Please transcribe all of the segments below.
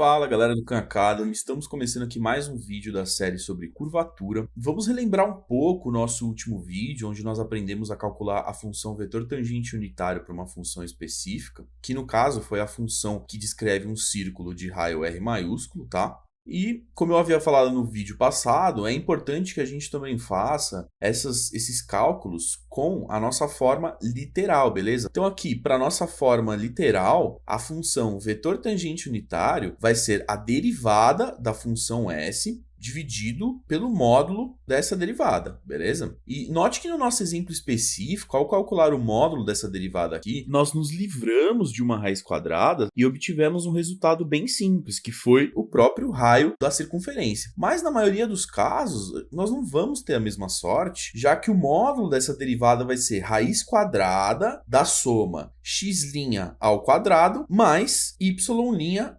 Fala galera do Khan Academy, estamos começando aqui mais um vídeo da série sobre curvatura. Vamos relembrar um pouco o nosso último vídeo, onde nós aprendemos a calcular a função vetor tangente unitário para uma função específica, que no caso foi a função que descreve um círculo de raio R maiúsculo, tá? E, como eu havia falado no vídeo passado, é importante que a gente também faça esses cálculos com a nossa forma literal, beleza? Então aqui, para a nossa forma literal, a função vetor tangente unitário vai ser a derivada da função s dividido pelo módulo dessa derivada, beleza? E note que no nosso exemplo específico, ao calcular o módulo dessa derivada aqui, nós nos livramos de uma raiz quadrada e obtivemos um resultado bem simples, que foi o próprio raio da circunferência. Mas na maioria dos casos, nós não vamos ter a mesma sorte, já que o módulo dessa derivada vai ser raiz quadrada da soma x' ao quadrado mais y'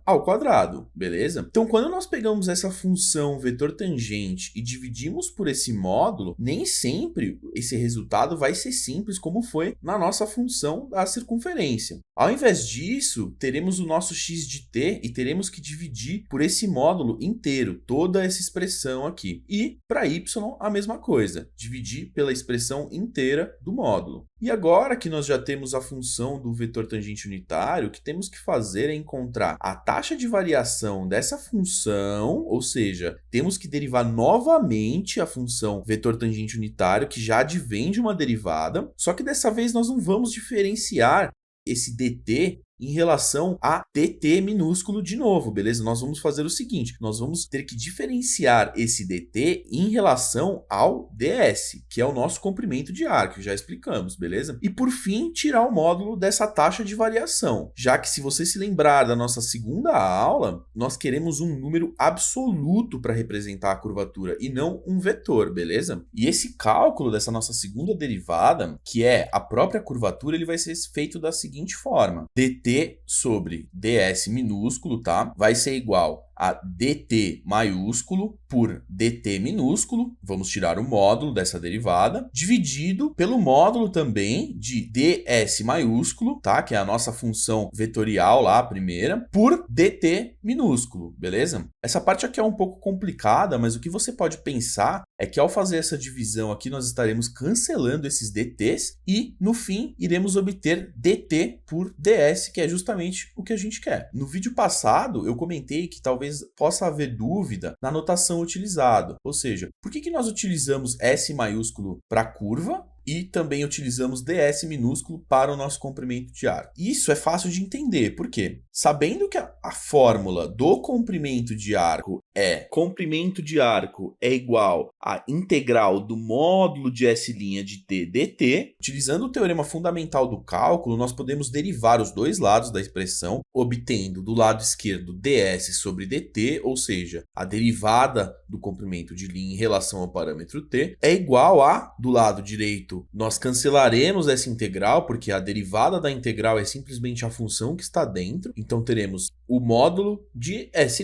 ao quadrado, beleza? Então, quando nós pegamos essa função vetor tangente e dividimos por esse módulo, nem sempre esse resultado vai ser simples como foi na nossa função da circunferência. Ao invés disso, teremos o nosso x de t e teremos que dividir por esse módulo inteiro, toda essa expressão aqui. E para y, a mesma coisa, dividir pela expressão inteira do módulo. E agora que nós já temos a função do vetor tangente unitário, o que temos que fazer é encontrar a taxa de variação dessa função, ou seja, temos que derivar novamente a função vetor tangente unitário, que já advém de uma derivada, só que dessa vez nós não vamos diferenciar esse dt em relação a dt minúsculo de novo, beleza? Nós vamos fazer o seguinte, nós vamos ter que diferenciar esse dt em relação ao ds, que é o nosso comprimento de ar, que já explicamos, beleza? E por fim, tirar o módulo dessa taxa de variação, já que se você se lembrar da nossa segunda aula, nós queremos um número absoluto para representar a curvatura e não um vetor, beleza? E esse cálculo dessa nossa segunda derivada, que é a própria curvatura, ele vai ser feito da seguinte forma, dt sobre ds minúsculo, tá? Vai ser igual a dt maiúsculo por dt minúsculo, vamos tirar o módulo dessa derivada, dividido pelo módulo também de ds maiúsculo, tá? Que é a nossa função vetorial lá, a primeira, por dt minúsculo, beleza? Essa parte aqui é um pouco complicada, mas o que você pode pensar é que ao fazer essa divisão aqui, nós estaremos cancelando esses dt's e, no fim, iremos obter dt por ds, que é justamente o que a gente quer. No vídeo passado, eu comentei que talvez possa haver dúvida na notação utilizada, ou seja, por que nós utilizamos S maiúsculo para curva e também utilizamos ds minúsculo para o nosso comprimento de arco? Isso é fácil de entender, por quê? Sabendo que a fórmula do comprimento de arco é comprimento de arco é igual à integral do módulo de S' de t dt, utilizando o teorema fundamental do cálculo, nós podemos derivar os dois lados da expressão, obtendo do lado esquerdo ds sobre dt, ou seja, a derivada do comprimento de linha em relação ao parâmetro t, é igual a, do lado direito, nós cancelaremos essa integral, porque a derivada da integral é simplesmente a função que está dentro, então teremos o módulo de S'.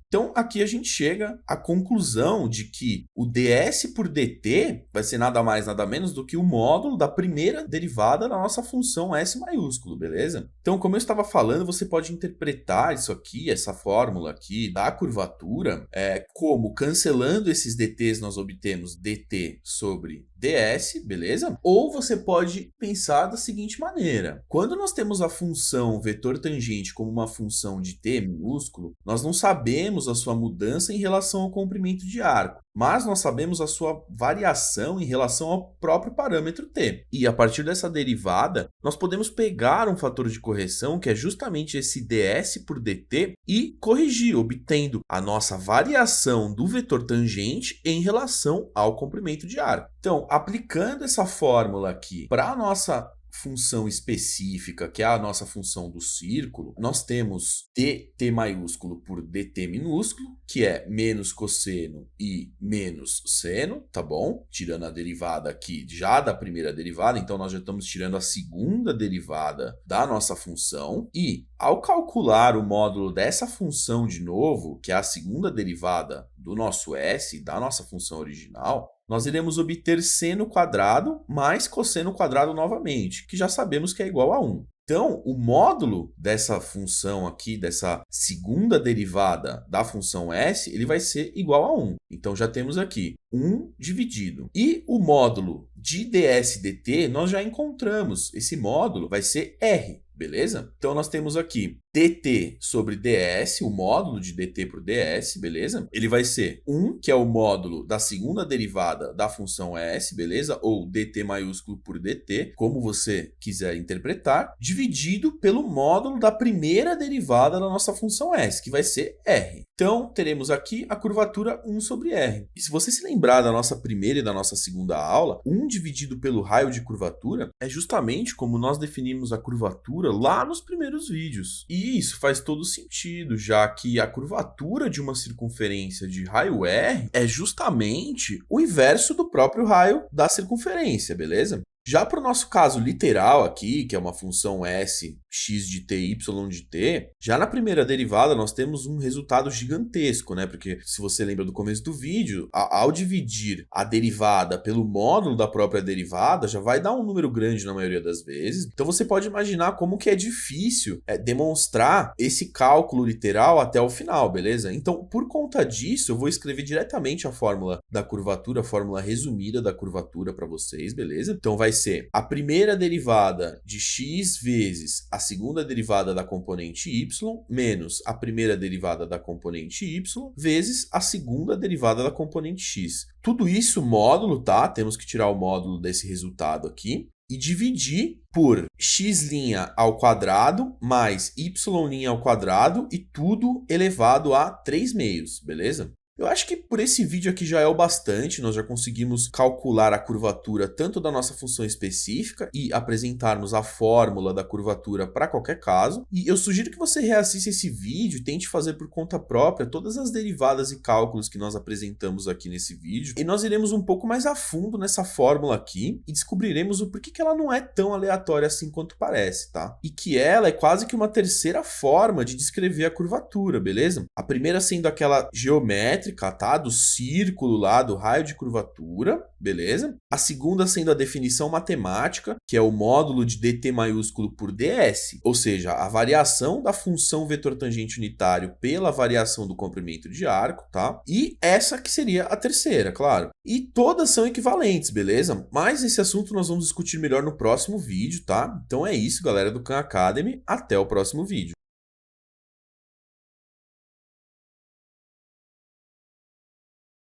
Então, aqui a gente chega à conclusão de que o ds por dt vai ser nada mais, nada menos do que o módulo da primeira derivada da nossa função S maiúsculo, beleza? Então, como eu estava falando, você pode interpretar isso aqui, essa fórmula aqui da curvatura, como cancelando esses dt's nós obtemos dt sobre ds, beleza? Ou você pode pensar da seguinte maneira, quando nós temos a função vetor tangente como uma função de t minúsculo, nós não sabemos a sua mudança em relação ao comprimento de arco, mas nós sabemos a sua variação em relação ao próprio parâmetro t. E a partir dessa derivada, nós podemos pegar um fator de correção, que é justamente esse ds por dt, e corrigir, obtendo a nossa variação do vetor tangente em relação ao comprimento de arco. Então, aplicando essa fórmula aqui para a nossa função específica, que é a nossa função do círculo, nós temos dt maiúsculo por dt minúsculo, que é menos cosseno e menos seno, tá bom? Tirando a derivada aqui já da primeira derivada, então nós já estamos tirando a segunda derivada da nossa função, e ao calcular o módulo dessa função de novo, que é a segunda derivada do nosso s, da nossa função original, nós iremos obter seno quadrado mais cosseno quadrado novamente, que já sabemos que é igual a 1. Então, o módulo dessa função aqui, dessa segunda derivada da função s, ele vai ser igual a 1. Então, já temos aqui 1 dividido. E o módulo de ds dt, nós já encontramos. Esse módulo vai ser r, beleza? Então, nós temos aqui dt sobre ds, o módulo de dt por ds, beleza? Ele vai ser 1, que é o módulo da segunda derivada da função s, beleza? Ou dt maiúsculo por dt, como você quiser interpretar, dividido pelo módulo da primeira derivada da nossa função s, que vai ser r. Então, teremos aqui a curvatura 1 sobre r. E se você se lembrar da nossa primeira e da nossa segunda aula, 1 dividido pelo raio de curvatura é justamente como nós definimos a curvatura lá nos primeiros vídeos. E isso faz todo sentido, já que a curvatura de uma circunferência de raio r é justamente o inverso do próprio raio da circunferência, beleza? Já para o nosso caso literal aqui, que é uma função s, x de t, y de t, já na primeira derivada nós temos um resultado gigantesco, né? Porque se você lembra do começo do vídeo, ao dividir a derivada pelo módulo da própria derivada, já vai dar um número grande na maioria das vezes. Então você pode imaginar como que é difícil demonstrar esse cálculo literal até o final, beleza? Então, por conta disso, eu vou escrever diretamente a fórmula da curvatura, a fórmula resumida da curvatura para vocês, beleza? Então vai ser a primeira derivada de x vezes a segunda derivada da componente y menos a primeira derivada da componente y vezes a segunda derivada da componente x. Tudo isso módulo, tá? Temos que tirar o módulo desse resultado aqui e dividir por x' ao quadrado mais y' ao quadrado e tudo elevado a 3 meios, beleza? Eu acho que por esse vídeo aqui já é o bastante, nós já conseguimos calcular a curvatura tanto da nossa função específica e apresentarmos a fórmula da curvatura para qualquer caso. E eu sugiro que você reassista esse vídeo e tente fazer por conta própria todas as derivadas e cálculos que nós apresentamos aqui nesse vídeo. E nós iremos um pouco mais a fundo nessa fórmula aqui e descobriremos o porquê que ela não é tão aleatória assim quanto parece, tá? E que ela é quase que uma terceira forma de descrever a curvatura, beleza? A primeira sendo aquela geométrica, tá? Do círculo lá, do raio de curvatura, beleza? A segunda sendo a definição matemática, que é o módulo de dt maiúsculo por ds, ou seja, a variação da função vetor tangente unitário pela variação do comprimento de arco, tá? E essa que seria a terceira, claro. E todas são equivalentes, beleza? Mas esse assunto nós vamos discutir melhor no próximo vídeo, tá? Então é isso, galera do Khan Academy. Até o próximo vídeo.